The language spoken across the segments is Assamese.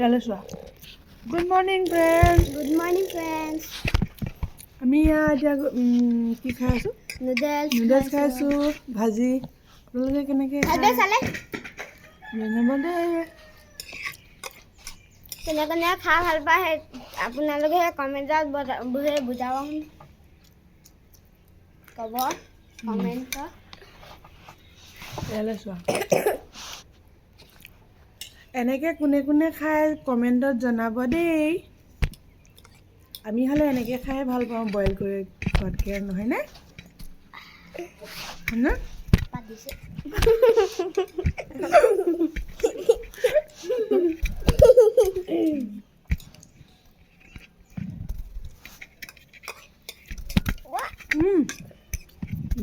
Good morning, friends. Good morning, friends. আমি এতিয়া কি খাই আছো? নুডলছ খাইছো, ভাজি। আপোনালোকে কেনেকৈ খায়? জনাব দেই। কেনে খাই ভাল পায় আপোনালোকে কমেণ্টত বুজাব ক'ব কমেণ্টত। ইয়ালৈ চোৱা। এনেকৈ কোনে কোনে খায় কমেণ্টত জনাব দেই। আমি হ'লে এনেকৈ খাই ভাল পাওঁ, বইল কৰি খোৱাতকৈ, নহয়নে? হয়নে? পাতিছে।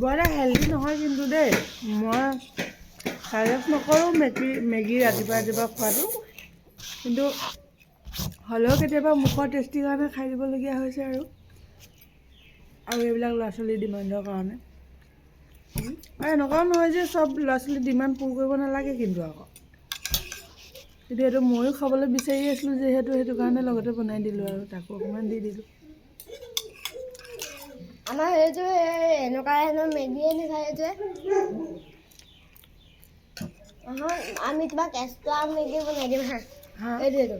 বৰ হেল্ডি নহয় কিন্তু দেই। মই চাজেষ্ট নকৰোঁ মেগী ৰাতিপুৱা খোৱাটো, কিন্তু হ'লেও কেতিয়াবা মুখৰ টেষ্টিৰ কাৰণে খাই দিবলগীয়া হৈছে আৰু এইবিলাক ল'ৰা ছোৱালীৰ ডিমাণ্ডৰ কাৰণে। আৰু এনেকুৱাও নহয় যে চব ল'ৰা ছোৱালীৰ ডিমাণ্ড পূৰ কৰিব নালাগে কিন্তু সেইটো ময়ো খাবলৈ বিচাৰি আছিলোঁ যিহেতু, সেইটো কাৰণে লগতে বনাই দিলোঁ আৰু তাকো অকণমান দি দিলোঁ। আমাৰ সেইটো এনেকুৱা মেগীয়ে নাখায় যে আমি তোমাক এক্সট্ৰা মেগী বনাই দিম হা। এইটো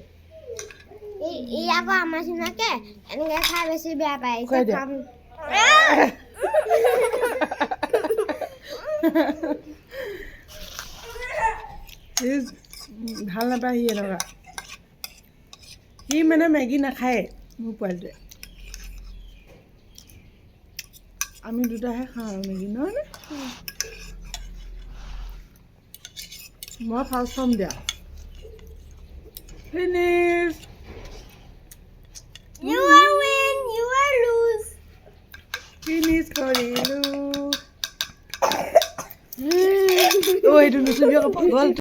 ই আকৌ আমাৰ চিনাকে এনেকৈ খাই বেছি বেয়া পায়। খাম ভাল নাপায় সি এনেকুৱা। সি মানে মেগী নাখায় মোৰ পোৱালিটোৱে। আমি দুটাহে খাওঁ আৰু মেগী, নহয়নে? মই ফাৰ্ষ্ট খাম দিয়া। Finish. You are win, you are lose. Finish কৰিলোঁ। এইটো নুচুবি আকৌ পাগল।